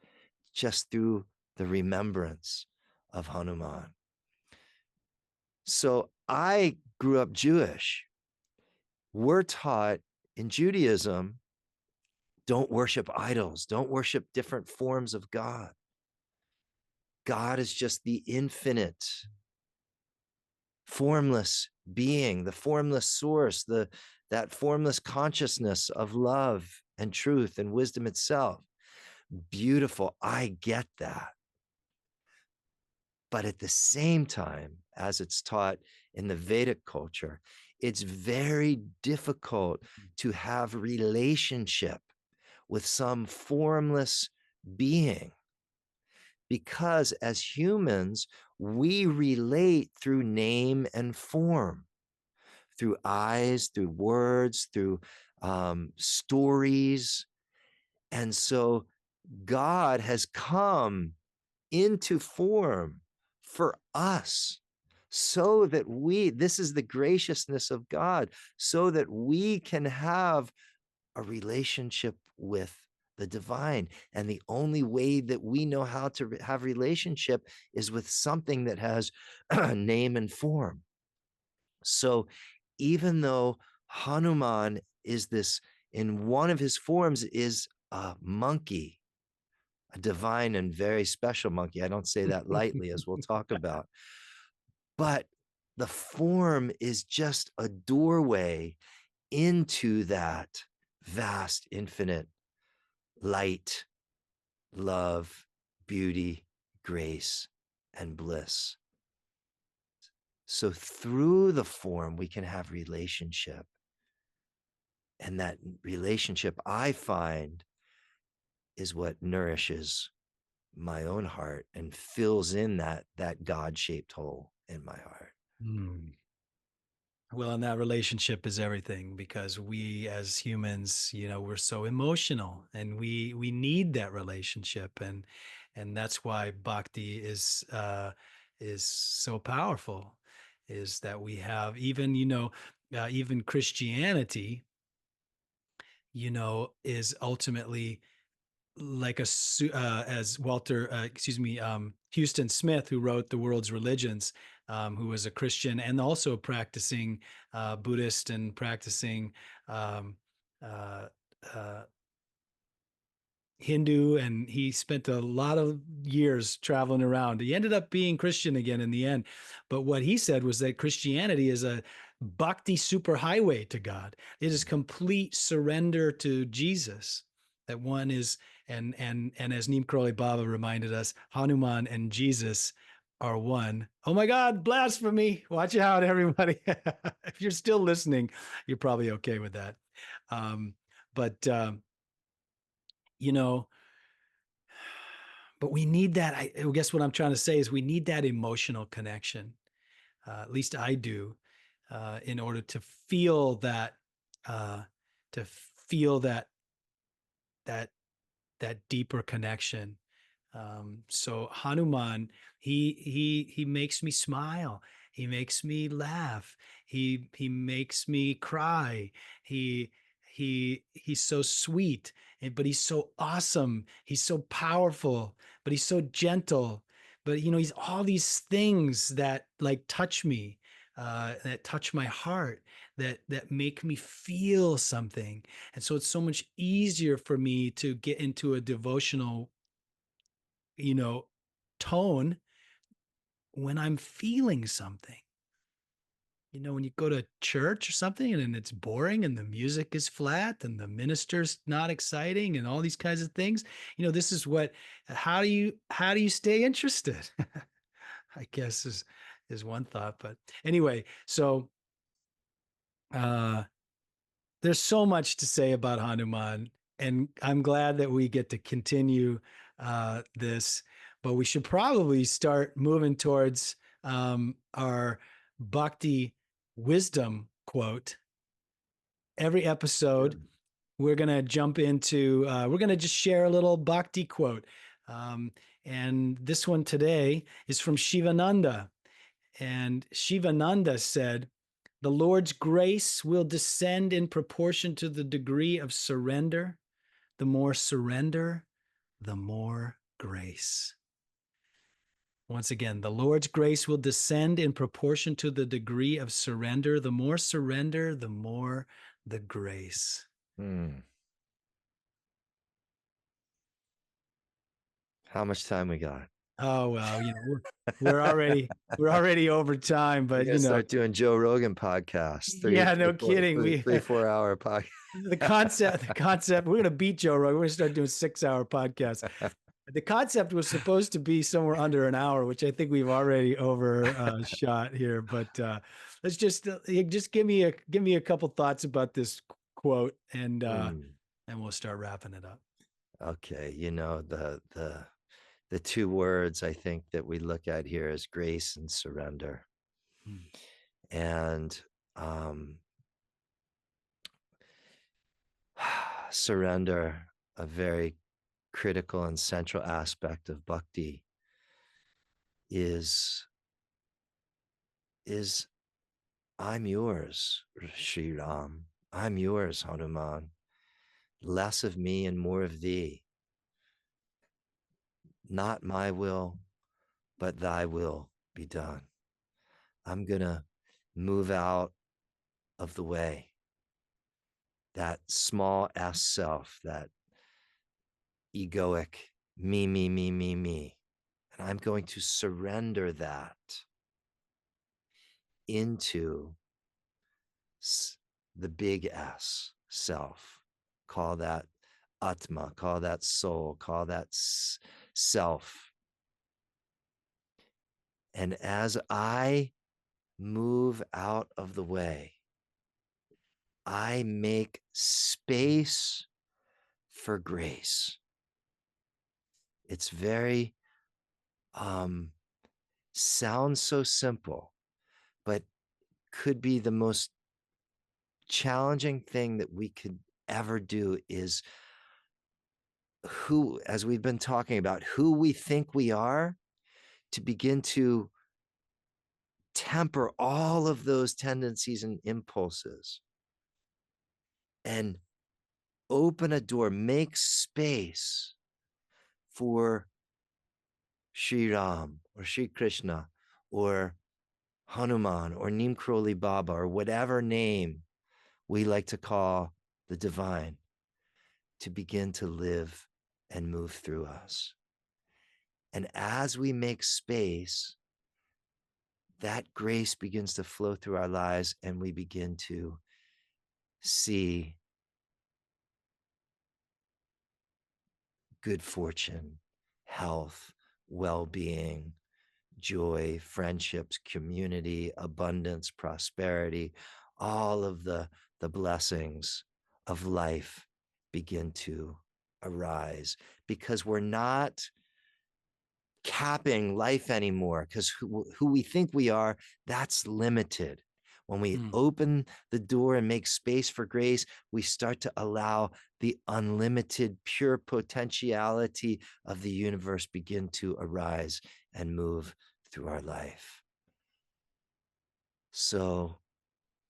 just through the remembrance of Hanuman. So I grew up Jewish. We're taught in Judaism, don't worship idols, don't worship different forms of God. God is just the infinite, formless being, the formless source, that formless consciousness of love and truth and wisdom itself. Beautiful. I get that. But at the same time, as it's taught in the Vedic culture, it's very difficult to have relationship with some formless being, because as humans, we relate through name and form, through eyes, through words, through stories. And so God has come into form for us, so that this is the graciousness of God, so that we can have a relationship with the divine. And the only way that we know how to have relationship is with something that has name and form. So even though Hanuman is this, in one of his forms is a monkey, a divine and very special monkey. I don't say that lightly, as we'll talk about. But the form is just a doorway into that vast, infinite light, love, beauty, grace, and bliss. So through the form, we can have relationship. And that relationship, I find, is what nourishes my own heart and fills in that God-shaped hole in my heart. Mm. Well, and that relationship is everything, because we as humans, we're so emotional, and we need that relationship, and that's why bhakti is so powerful. Is that we have even even Christianity, is ultimately like as Houston Smith, who wrote The World's Religions, who was a Christian and also practicing Buddhist and practicing um, uh, uh, Hindu, and he spent a lot of years traveling around. He ended up being Christian again in the end. But what he said was that Christianity is a bhakti superhighway to God. It is complete surrender to Jesus. That one is, and as Neem Karoli Baba reminded us, Hanuman and Jesus are one. Oh my God, blasphemy. Watch out, everybody. If you're still listening, you're probably okay with that. But but we need that. I guess what I'm trying to say is we need that emotional connection. At least I do, in order to feel that, uh, to feel that that deeper connection. So Hanuman, he makes me smile. He makes me laugh. He makes me cry. He he's so sweet, but he's so awesome. He's so powerful, but he's so gentle. But he's all these things that like touch me, that touch my heart, that make me feel something. And so it's so much easier for me to get into a devotional, tone when I'm feeling something. When you go to church or something and it's boring and the music is flat and the minister's not exciting and all these kinds of things, this is how do you stay interested? I guess is one thought. But anyway, so there's so much to say about Hanuman, and I'm glad that we get to continue this, but we should probably start moving towards our bhakti wisdom quote. every episode, Good. we're going to jump into, we're going to just share a little bhakti quote. And this one today is from Shivananda. And Shivananda said, "The Lord's grace will descend in proportion to the degree of surrender. The more surrender, the more grace." Once again, the Lord's grace will descend in proportion to the degree of surrender. The more surrender, the more the grace. Hmm. How much time we got? Oh well, we're already over time, We're but gonna start doing Joe Rogan podcasts. yeah, no kidding. 4 hour podcast. The concept, we're gonna beat Joe Rogan. We're gonna start doing 6-hour podcasts. The concept was supposed to be somewhere under an hour, which I think we've already overshot here. But let's just give me a couple thoughts about this quote, and we'll start wrapping it up. Okay, the two words I think that we look at here is grace and surrender. Hmm. And surrender, a very critical and central aspect of bhakti, is I'm yours, Sri Ram. I'm yours, Hanuman. Less of me and more of thee. Not my will, but thy will be done. I'm going to move out of the way. That small s self, that egoic me, me, me, me, me. And I'm going to surrender that into the big S self. Call that Atma, call that soul, call that self. And as I move out of the way, I make space for grace. It's very, sounds so simple, but could be the most challenging thing that we could ever do is who, as we've been talking about, who we think we are, to begin to temper all of those tendencies and impulses and open a door, make space for Sri Ram or Sri Krishna or Hanuman or Neem Karoli Baba or whatever name we like to call the divine, to begin to live and move through us. And as we make space, that grace begins to flow through our lives, and we begin to see good fortune, health, well-being, joy, friendships, community, abundance, prosperity, all of the blessings of life begin to arise, because we're not capping life anymore, because who we think we are, that's limited. When we open the door and make space for grace, we start to allow the unlimited pure potentiality of the universe begin to arise and move through our life. So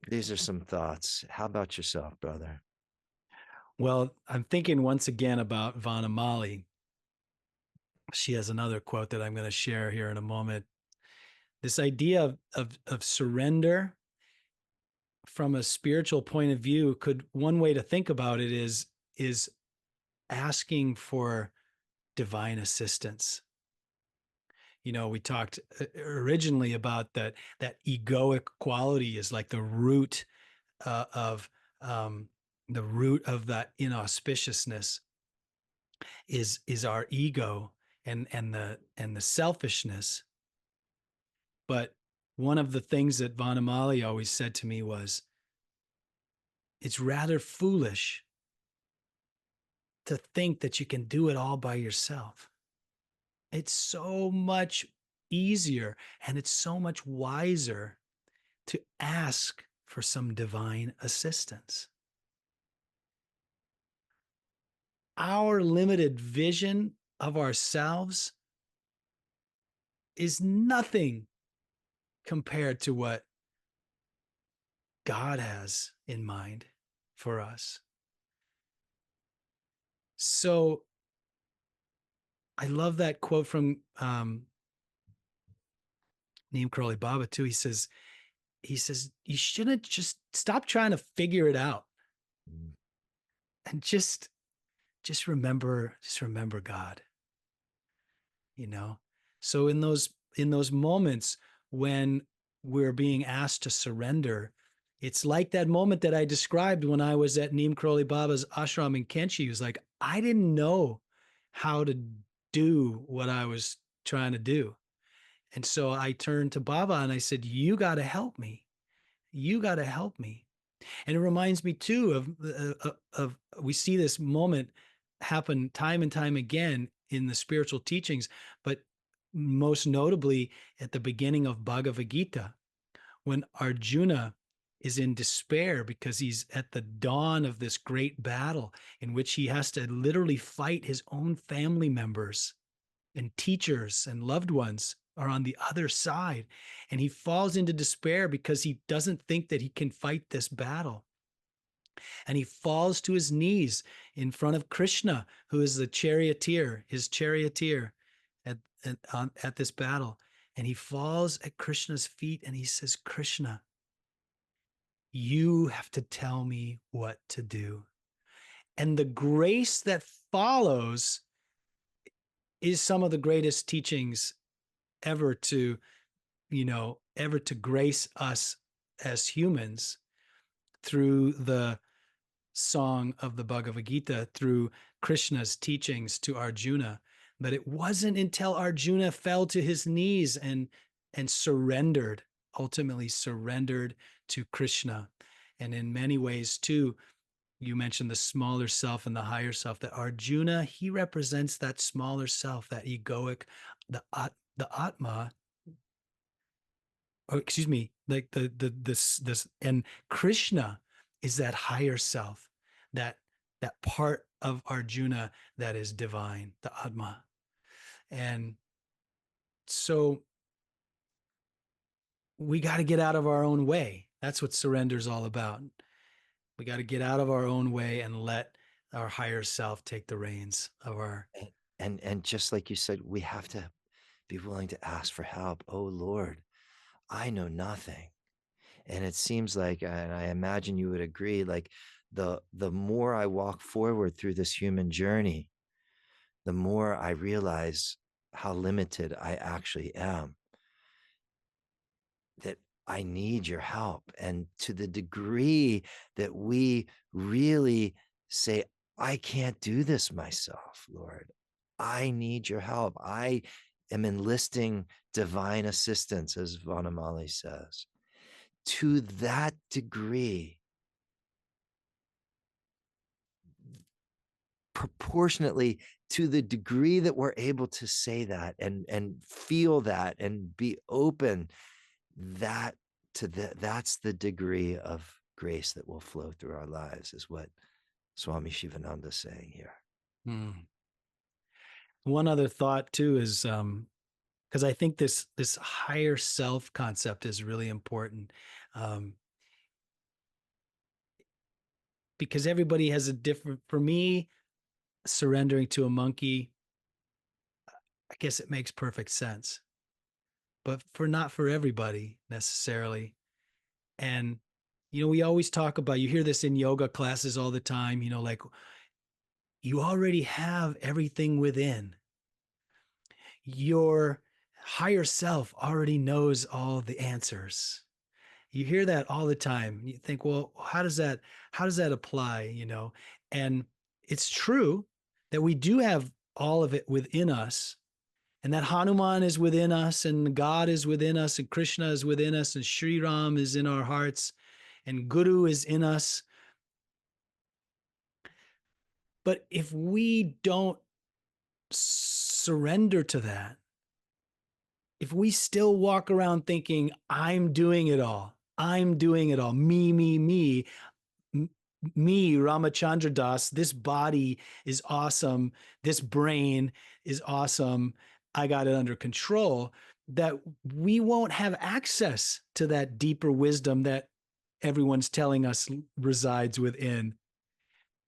these are some thoughts. How about yourself, brother? Well, I'm thinking once again about Vanamali. She has another quote that I'm going to share here in a moment. This idea of surrender from a spiritual point of view, one way to think about it is asking for divine assistance. We talked originally about that egoic quality is like the root of that inauspiciousness is our ego and the selfishness. But one of the things that Vanamali always said to me was, it's rather foolish to think that you can do it all by yourself. It's so much easier and it's so much wiser to ask for some divine assistance. our limited vision of ourselves is nothing compared to what God has in mind for us. So I love that quote from Neem Karoli Baba too. He says, you shouldn't just stop trying to figure it out and just remember God, you know? So in those moments when we're being asked to surrender, it's like that moment that I described when I was at Neem Karoli Baba's ashram in Kenchi. He was like, I didn't know how to do what I was trying to do. And so I turned to Baba and I said, you got to help me. You got to help me. And it reminds me too of we see this moment happen time and time again in the spiritual teachings, but most notably at the beginning of Bhagavad Gita, when Arjuna is in despair because he's at the dawn of this great battle in which he has to literally fight his own family members and teachers and loved ones are on the other side. And he falls into despair because he doesn't think that he can fight this battle. And he falls to his knees in front of Krishna, who is the charioteer, his charioteer at this battle. And he falls at Krishna's feet and he says, Krishna, you have to tell me what to do. And the grace that follows is some of the greatest teachings ever to grace us as humans through the song of the Bhagavad Gita, through Krishna's teachings to Arjuna. But it wasn't until Arjuna fell to his knees and ultimately surrendered to Krishna. And in many ways too, you mentioned the smaller self and the higher self, that Arjuna, he represents that smaller self, that egoic, the Atma, or excuse me, like this, and Krishna is that higher self, that part of Arjuna that is divine, the Atma. And so we got to get out of our own way. That's what surrender is all about. We got to get out of our own way and let our higher self take the reins of our. And just like you said, we have to be willing to ask for help. Oh Lord, I know nothing. And it seems like, and I imagine you would agree, like the more I walk forward through this human journey, the more I realize how limited I actually am, that I need your help. And to the degree that we really say, I can't do this myself, Lord, I need your help. I am enlisting divine assistance, as Vanamali says. To that degree, proportionately to the degree that we're able to say that and feel that and be open, that's the degree of grace that will flow through our lives, is what Swami Shivananda is saying here. One other thought too is because I think this higher self concept is really important, because everybody has a different. For me, surrendering to a monkey, I guess it makes perfect sense, but not for everybody necessarily. And we always talk about, you hear this in yoga classes all the time, like you already have everything within. Your higher self already knows all the answers. You hear that all the time. You think, well, how does that apply? And it's true that we do have all of it within us, and that Hanuman is within us, and God is within us, and Krishna is within us, and Sri Ram is in our hearts, and Guru is in us. But if we don't surrender to that, if we still walk around thinking, I'm doing it all, me, me, Rama Chandra Das, this body is awesome, this brain is awesome, I got it under control, that we won't have access to that deeper wisdom that everyone's telling us resides within,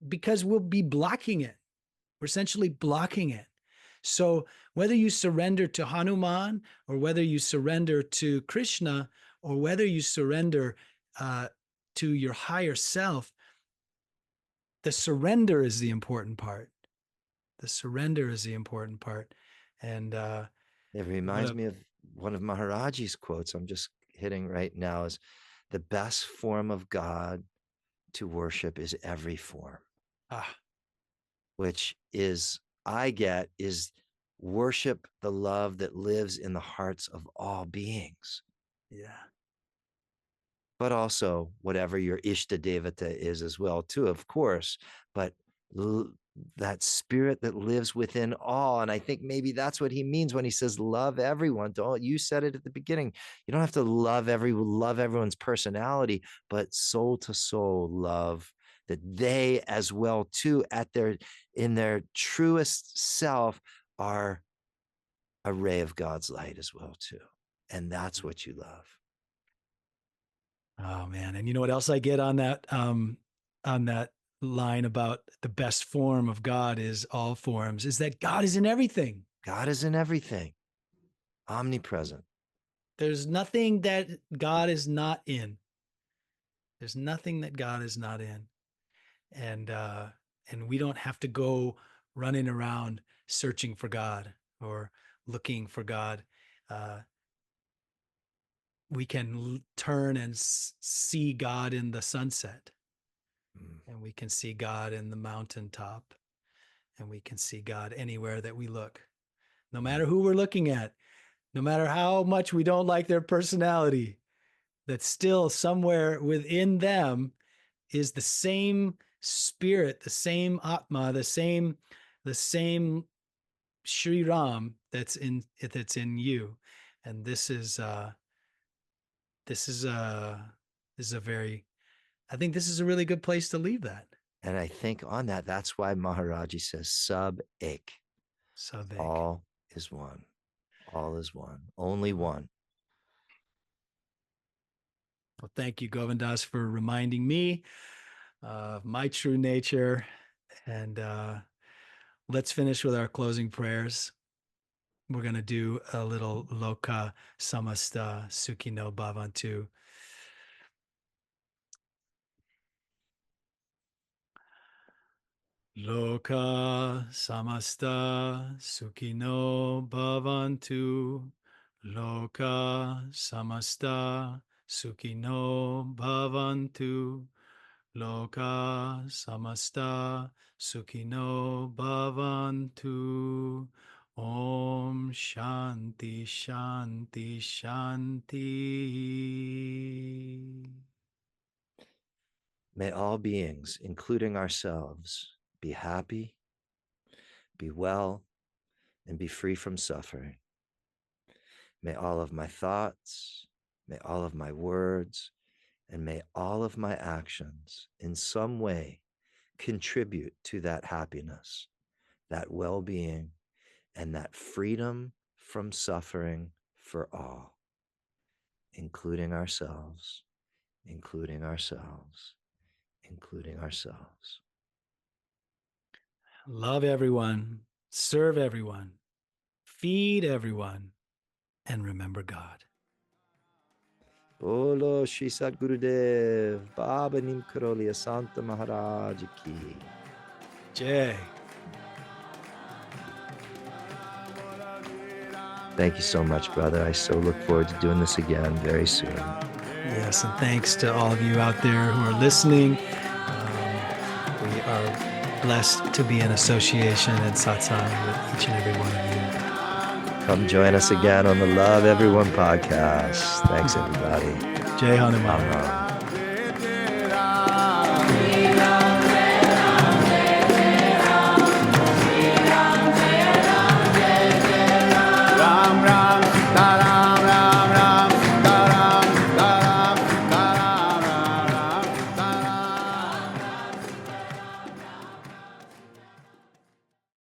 because we'll be blocking it. We're essentially blocking it. So whether you surrender to Hanuman, or whether you surrender to Krishna, or whether you surrender to your higher self, the surrender is the important part. The surrender is the important part. And it reminds me of one of Maharaji's quotes I'm just hitting right now, is the best form of God to worship is every form. Which is, I get, is worship the love that lives in the hearts of all beings. Yeah. But also whatever your Ishta Devata is as well, too, of course. But that spirit that lives within all. And I think maybe that's what he means when he says, love everyone. Don't, you said it at the beginning. You don't have to love everyone's personality, but soul to soul love, that they as well too, in their truest self, are a ray of God's light as well too. And that's what you love. Oh man. And you know what else I get on that line about the best form of God is all forms, is that God is in everything. God is in everything. Omnipresent. There's nothing that God is not in. There's nothing that God is not in. And we don't have to go running around searching for God or looking for God. We can turn and see God in the sunset, and we can see God in the mountaintop, and we can see God anywhere that we look, no matter who we're looking at, no matter how much we don't like their personality, that still somewhere within them is the same spirit, the same Atma, the same Sri Ram that's in you. And this is a very, I think this is a really good place to leave that. And I think on that, that's why Maharaji says sub ek. Sub ek. All is one. All is one. Only one. Well, thank you, Govindas, for reminding me of my true nature. And let's finish with our closing prayers. We're going to do a little Loka Samasta Sukhino Bhavantu. Loka Samasta Sukhino Bhavantu. Loka Samasta Sukhino Bhavantu. Loka Samasta Sukhino Bhavantu. Om Shanti Shanti Shanti. May all beings, including ourselves, be happy, be well, and be free from suffering. May all of my thoughts, may all of my words, and may all of my actions in some way contribute to that happiness, that well-being, and that freedom from suffering for all, including ourselves, including ourselves, including ourselves. Love everyone, serve everyone, feed everyone, and remember God. Bolo Shri Sadgurudev, Baba Neem Karoli Santa Maharaj ki Jai. Thank you so much, brother. I so look forward to doing this again very soon. Yes, and thanks to all of you out there who are listening. We are blessed to be in association and satsang with each and every one of you. Come join us again on the Love Everyone podcast. Thanks, everybody. Jai Hanuman. Ram.